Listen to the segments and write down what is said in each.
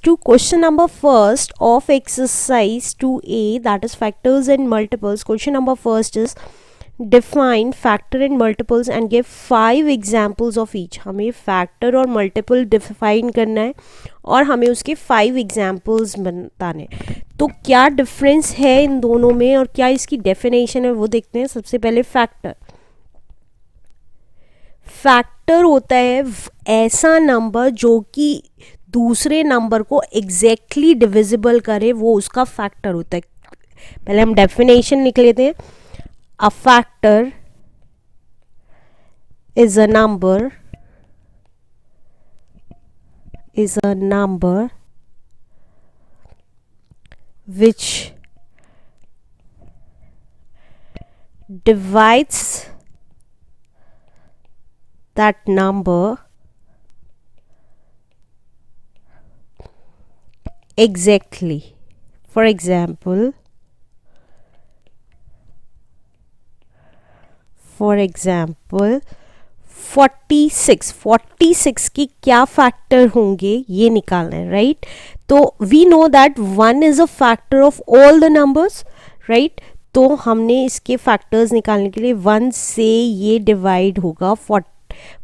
to question number first of exercise 2a, that is factors and multiples. Question number first is define factor and multiples and give 5 examples of each. हमें factor और multiple define करना है और हमें उसके 5 examples बताने. तो क्या difference है इन दोनों में और क्या इसकी definition है वो देखते हैं. सबसे पहले factor. फैक्टर होता है ऐसा नंबर जो कि दूसरे नंबर को एग्जैक्टली डिविजिबल करे, वो उसका फैक्टर होता है. पहले हम डेफिनेशन लिख लेते हैं. A factor is a number which divides that number exactly. For example 46 की क्या फैक्टर होंगे ये निकालना है, राइट. तो we know that 1 is a factor of all the numbers, right. तो हमने इसके फैक्टर्स निकालने के लिए 1 से ये डिवाइड होगा.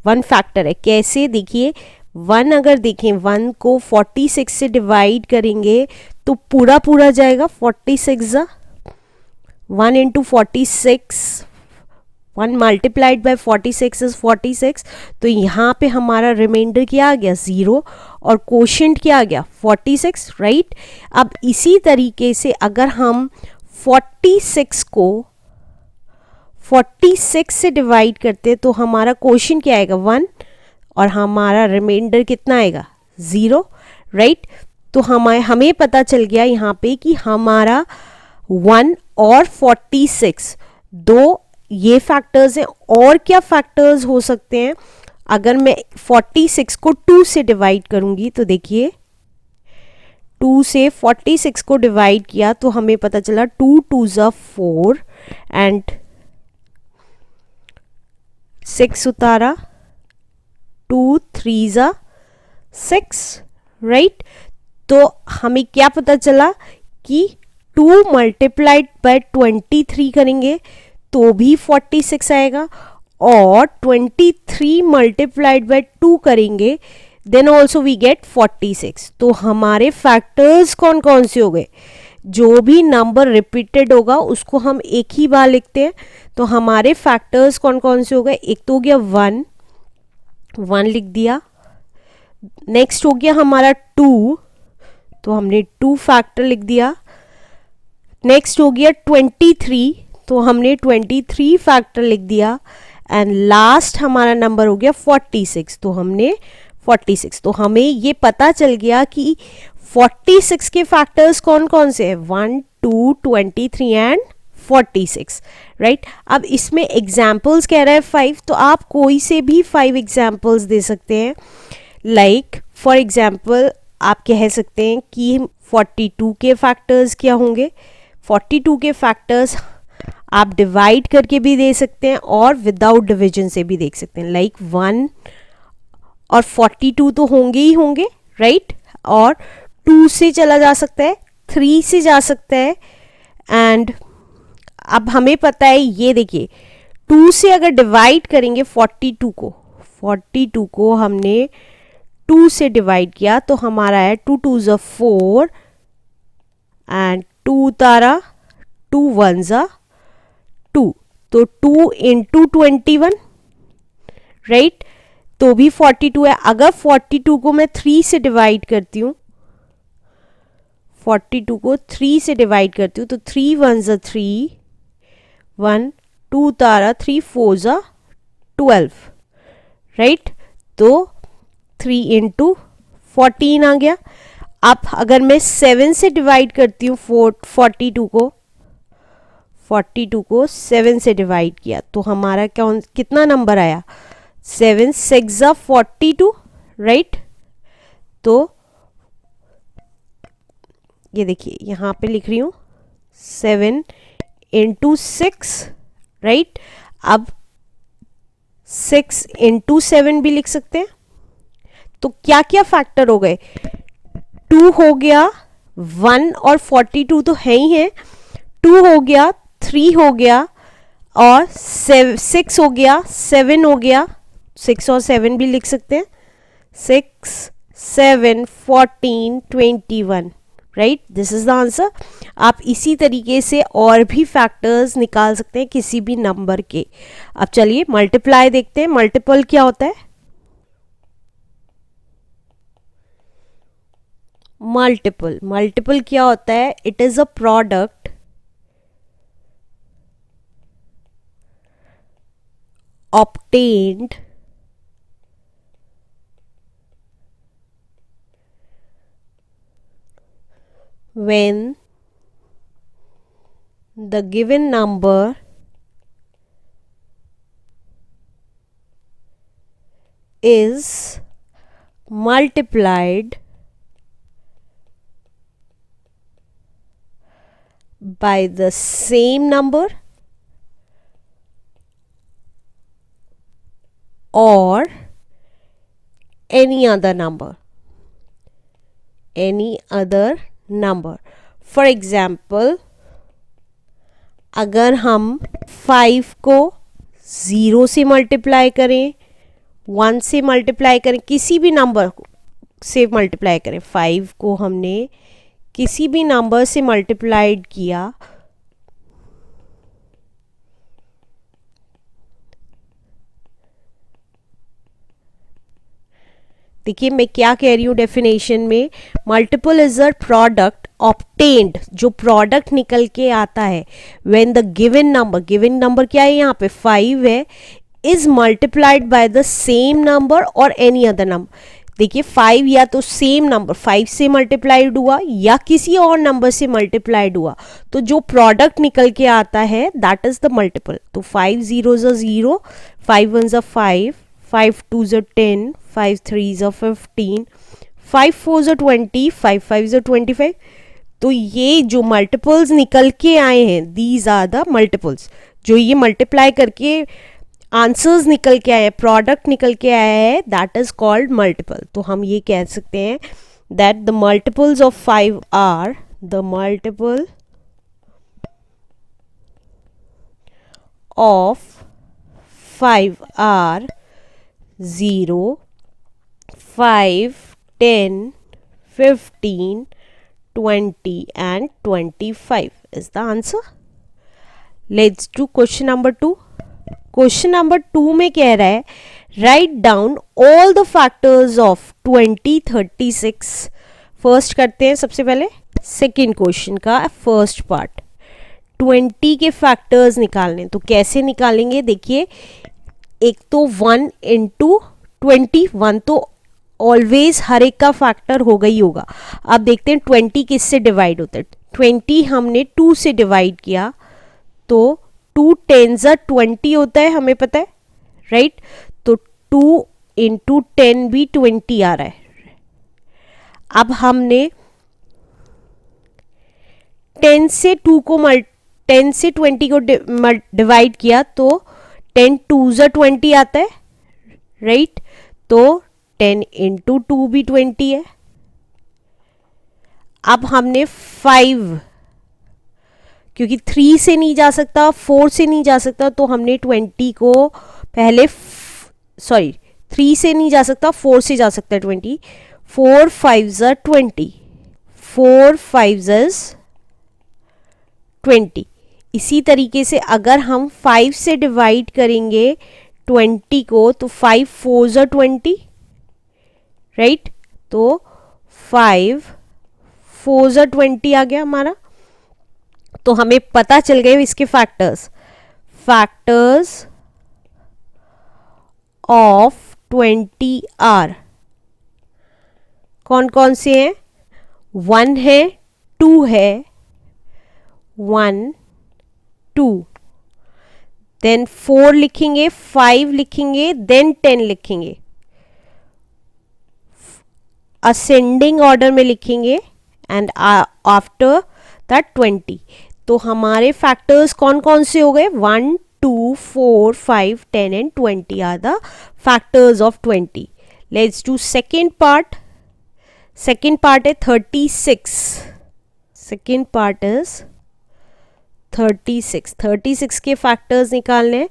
1 फैक्टर है, कैसे देखिए. 1 अगर देखें 1 को 46 से डिवाइड करेंगे तो पूरा जाएगा. 46 1 इंटू 46, 1 मल्टीप्लाइड बाय 46 इज 46. तो यहाँ पे हमारा रिमाइंडर क्या आ गया 0 और कोशेंट क्या आ गया 46, राइट. अब इसी तरीके से अगर हम 46 को 46 से डिवाइड करते तो हमारा क्वोशिएंट क्या आएगा 1 और हमारा रिमाइंडर कितना आएगा 0, राइट. तो हमें पता चल गया यहाँ पे कि हमारा 1 और 46 दो ये फैक्टर्स हैं. और क्या फैक्टर्स हो सकते हैं. अगर मैं 46 को 2 से डिवाइड करूंगी तो देखिए 2 से 46 को डिवाइड किया तो हमें पता चला 2 2s 4 एंड 6 उतारा, 2 3s 6, राइट. तो हमें क्या पता चला कि 2 मल्टीप्लाइड बाय 23 करेंगे तो भी 46 आएगा और 23 मल्टीप्लाइड बाय 2 करेंगे देन ऑल्सो वी गेट 46. तो हमारे फैक्टर्स कौन कौन से हो गए. जो भी नंबर रिपीटेड होगा उसको हम एक ही बार लिखते हैं. तो हमारे फैक्टर्स कौन कौन से हो गए. एक तो हो गया 1 लिख दिया. नेक्स्ट हो गया हमारा 2, तो हमने 2 फैक्टर लिख दिया. नेक्स्ट हो गया 23, तो हमने 23 फैक्टर लिख दिया. एंड लास्ट हमारा नंबर हो गया 46, तो हमने 46. तो हमें ये पता चल गया कि 46 के फैक्टर्स कौन कौन से हैं 1 2 23 एंड 46, राइट. अब इसमें एग्जाम्पल्स कह रहा है 5, तो आप कोई से भी 5 एग्जाम्पल्स दे सकते हैं. लाइक फॉर एग्जाम्पल आप कह सकते हैं कि 42 के फैक्टर्स क्या होंगे. 42 के फैक्टर्स आप डिवाइड करके भी दे सकते हैं और विदाउट डिवीजन से भी देख सकते हैं. लाइक 1 और 42 तो होंगे ही होंगे, राइट. और 2 से चला जा सकता है, 3 से जा सकता है. एंड अब हमें पता है, ये देखिए 2 से अगर डिवाइड करेंगे 42 को हमने 2 से डिवाइड किया तो हमारा है 2 2s 4 एंड 2 उतारा, 2 1s 2, तो 2 इंटू 21, राइट. तो भी 42 है. अगर 42 को मैं 3 से डिवाइड करती हूँ, 42 को 3 से डिवाइड करती हूँ तो 3 1s 3, 1 2 उतारा, 3 4s 12, राइट. तो 3 इंटू 14 आ गया. अब अगर मैं 7 से डिवाइड करती हूँ 42 को 7 से डिवाइड किया तो हमारा कितना नंबर आया 7 6 42, राइट. तो ये देखिए यहाँ पे लिख रही हूँ 7 इंटू 6, राइट. अब 6 इंटू 7 भी लिख सकते हैं. तो क्या क्या फैक्टर हो गए 2 हो गया, 1 और 42 तो है ही है, 2 हो गया, 3 हो गया और 6 हो गया, 7 हो गया, 6 और 7 भी लिख सकते हैं, 6, 7, 14, 21, right, this is the answer. आप इसी तरीके से और भी फैक्टर्स निकाल सकते हैं किसी भी नंबर के। अब चलिए मल्टीप्लाई देखते हैं, मल्टीपल क्या होता है। मल्टीपल क्या होता है, it is a product obtained when the given number is multiplied by the same number or any other number. For example, अगर हम 5 को 0 से मल्टीप्लाई करें, 1 से मल्टीप्लाई करें, किसी भी नंबर से मल्टीप्लाई करें, 5 को हमने किसी भी नंबर से मल्टीप्लाइड किया, देखिए मैं क्या कह रही हूँ डेफिनेशन में, multiple is a product obtained, जो प्रोडक्ट निकल के आता है व्हेन द गिवन नंबर क्या है यहाँ पे 5 है, is multiplied by the same number और एनी अदर नंबर। देखिए 5 या तो सेम नंबर 5 से मल्टीप्लाइड हुआ या किसी और नंबर से मल्टीप्लाइड हुआ, तो जो प्रोडक्ट निकल के आता है दैट इज द मल्टीपल। तो 5 zeros are 0, 5 ones are 5, 5 twos are 10, 5 threes are 15, 5 fours are 20, 5 fives are 25। तो ये जो मल्टीपल्स निकल के आए हैं दीज आर द मल्टीपल्स, जो ये मल्टीप्लाई करके आंसर्स निकल के आए हैं, प्रोडक्ट निकल के आया है, दैट इज कॉल्ड मल्टीपल। तो हम ये कह सकते हैं that the multiples of 5 are the multiple of 5 are 0, 5, 10, 15, 20 and 25 is the answer. Let's do question number 2. Question number 2 में कह रहा है write down all the factors of 20, 36। First करते हैं सबसे पहले सेकेंड क्वेश्चन का फर्स्ट पार्ट, 20 के फैक्टर्स निकालने। तो कैसे निकालेंगे, देखिए एक तो 1 इंटू 20, 1 तो ऑलवेज हर एक का फैक्टर होगा ही होगा। अब देखते हैं 20 किससे डिवाइड होता है। 20 हमने 2 से डिवाइड किया, तो 2 10s are 20 होता है, हमें पता है, राइट। तो 2 इंटू 10 भी 20 आ रहा है। अब हमने 10 से 20 को डिवाइड किया, तो 10 2s are 20 आता है, राइट। तो 10 इंटू 2 भी 20 है। अब हमने 5, क्योंकि 3 से नहीं जा सकता, 4 से नहीं जा सकता, तो हमने 20 को पहले 3 से नहीं जा सकता, 4 से जा सकता है 20। 4 5s are 20, 4 5s is 20। इसी तरीके से अगर हम 5 से डिवाइड करेंगे 20 को, तो 5 4s are 20, राइट। तो 5 4s are 20 आ गया हमारा। तो हमें पता चल गए इसके फैक्टर्स ऑफ 20 आर कौन कौन से हैं, 1 है, 2 है, 1 2, देन 4 लिखेंगे, 5 लिखेंगे, देन 10 लिखेंगे, असेंडिंग ऑर्डर में लिखेंगे, एंड आफ्टर दैट 20। तो हमारे फैक्टर्स कौन कौन से हो गए, 1 2 4 5 10 and 20 are the factors of 20। Let's do second part. Second part है 36, सेकेंड पार्ट इज 36। 36 के फैक्टर्स निकालने हैं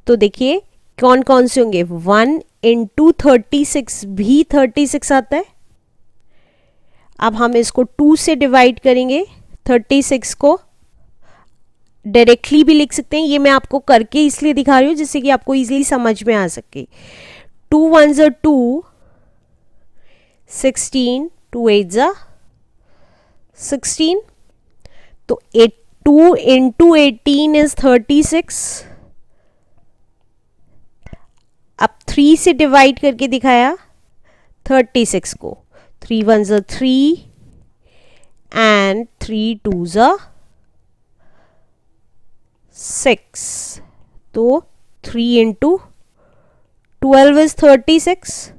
तो देखिए कौन कौन से होंगे। 1 इंटू 36 भी 36 आता है। अब हम इसको 2 से डिवाइड करेंगे। 36 को डायरेक्टली भी लिख सकते हैं, ये मैं आपको करके इसलिए दिखा रही हूँ जिससे कि आपको इजीली समझ में आ सके। 2 1s are 2, 16, 2 8s are 16, तो 2 इंटू 18 इज 36। अब 3 से डिवाइड करके दिखाया 36 को। 3 1s are 3 and 3 2s are 6, तो 3 इंटू 12 is 36।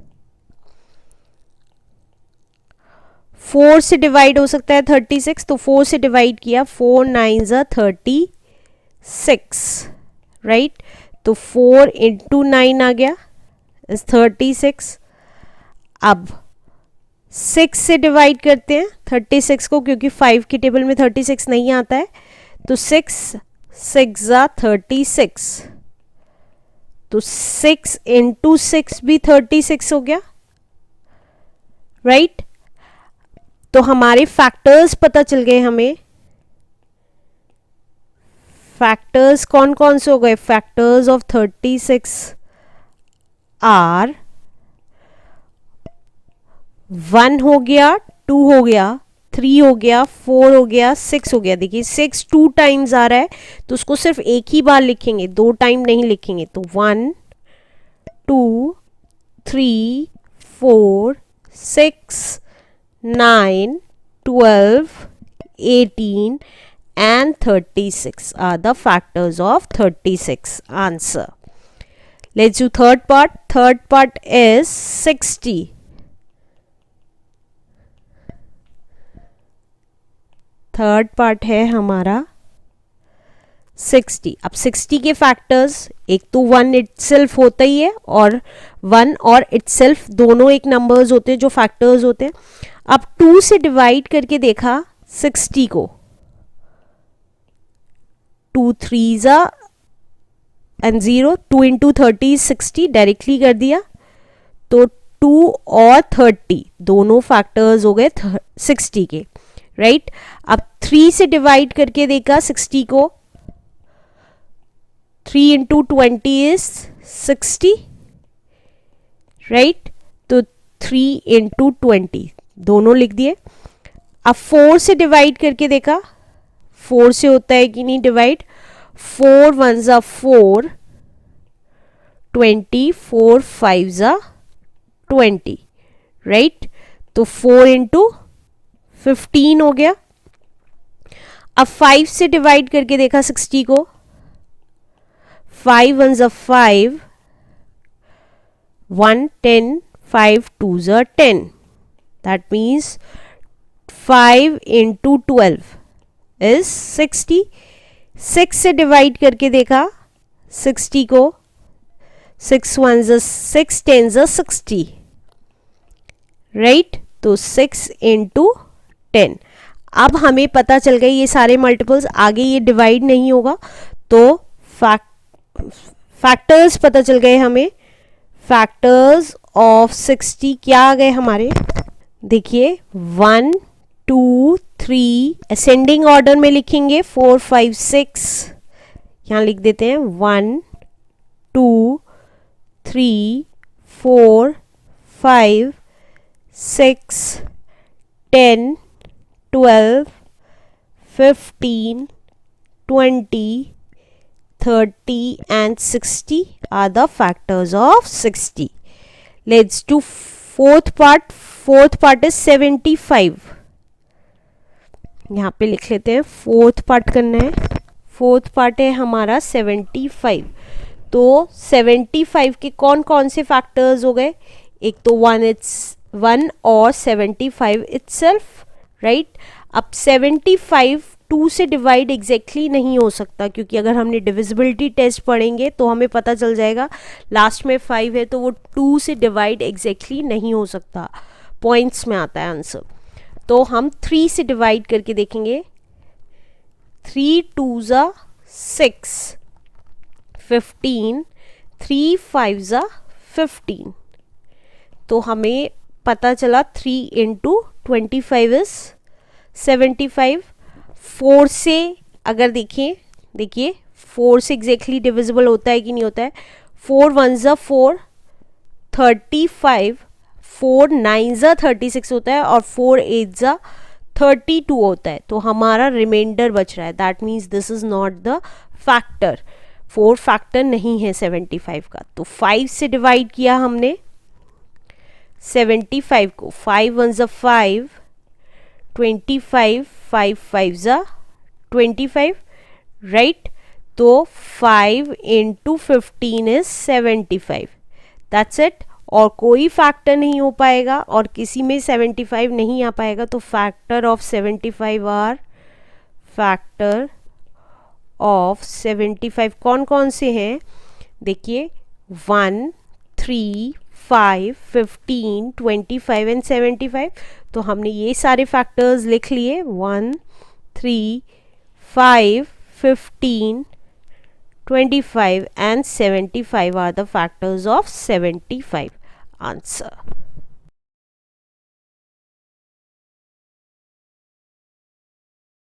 4 से डिवाइड हो सकता है 36, तो 4 से डिवाइड किया, 4 9s are 36, राइट। तो 4 इंटू 9 आ गया इज 36। अब 6 से डिवाइड करते हैं 36 को, क्योंकि 5 की टेबल में 36 नहीं आता है, तो 6 6 are 36, तो 6 इंटू 6 भी 36 हो गया, राइट। तो हमारे फैक्टर्स पता चल गए हमें। फैक्टर्स कौन कौन से हो गए। फैक्टर्स ऑफ 36 आर 1 हो गया, 2 हो गया, 3 हो गया, 4 हो गया, 6 हो गया। देखिए 6 2 टाइम्स आ रहा है तो उसको सिर्फ एक ही बार लिखेंगे, 2 टाइम नहीं लिखेंगे। तो 1 2 3 4 6 9 12 18 and 36 are the factors of 36. Answer. Let's do third part. Third part is 60. Third part है हमारा 60। अब 60 के फैक्टर्स, एक तो 1 इटसेल्फ होता ही है और 1 और इटसेल्फ दोनों एक नंबर्स होते हैं जो फैक्टर्स होते हैं। अब 2 से डिवाइड करके देखा 60 को, 2 3s and 0, 2 into 30 is 60, directly कर दिया। तो 2 और 30 दोनों फैक्टर्स हो गए 60 के, राइट। अब 3 से डिवाइड करके देखा 60 को, 3 इंटू 20 इज 60, राइट। तो 3 इंटू 20 दोनों लिख दिए। अब 4 से डिवाइड करके देखा, 4 से होता है कि नहीं divide. 4 1s are 4, 20, 4 5s are 20, right. तो 4 इंटू 15 हो गया। अब 5 से डिवाइड करके देखा 60 को, 5 1s are 5, 1 10, 5 2s are 10, that means 5 into 12 is 60। 6 से डिवाइड करके देखा 60 को, 6 1s are 6, 10s are 60, right. तो 6 इंटू 10। अब हमें पता चल गई ये सारे मल्टीपल्स, आगे ये डिवाइड नहीं होगा, तो फैक्टर्स पता चल गए हमें। फैक्टर्स ऑफ 60 क्या आ गए हमारे, देखिए 1 2 3, असेंडिंग ऑर्डर में लिखेंगे 4 5 6, यहाँ लिख देते हैं 1 2 3 4 5 6 10 12 15 20 30 and 60 are the factors of 60. Let's do fourth part. Fourth part is 75. यहाँ पे लिख लेते हैं, फोर्थ पार्ट करना है। फोर्थ पार्ट है हमारा 75। तो 75 के कौन कौन से फैक्टर्स हो गए, एक तो 1 और 75 इटसेल्फ, राइट। अब 75 2 से डिवाइड एग्जैक्टली नहीं हो सकता, क्योंकि अगर हमने डिविजिबिलिटी टेस्ट पढ़ेंगे तो हमें पता चल जाएगा लास्ट में 5 है तो वो 2 से डिवाइड एग्जैक्टली नहीं हो सकता। पॉइंट्स में आता है आंसर। तो हम 3 से डिवाइड करके देखेंगे। 3 2 ज़ा 6, 15, 3 5 ज़ा 15। तो हमें पता चला 3 इंटू 25 इज 75। 4 से अगर देखिए 4 से एग्जैक्टली डिविजिबल होता है कि नहीं होता है। 4 1 ज़ा 4, 35, 4 9 ज़ा 36 होता है और 4 8 ज़ा 32 होता है। तो हमारा रिमाइंडर बच रहा है, that means this is not the factor. 4 factor नहीं है 75 का। तो 5 से डिवाइड किया हमने 75 को। 5 1 ज़ा 5, 25, 5 5 ज़ा 25, राइट। तो 5 इंटू 15 इज 75, दैट्स इट। और कोई फैक्टर नहीं हो पाएगा और किसी में 75 नहीं आ पाएगा। तो factor of 75 are, factor of 75 कौन कौन से हैं? देखिए 1 3 5 15 25 एंड 75। तो हमने ये सारे फैक्टर्स लिख लिए। 1 3 5 15 25 and 75 are the factors of 75 answer.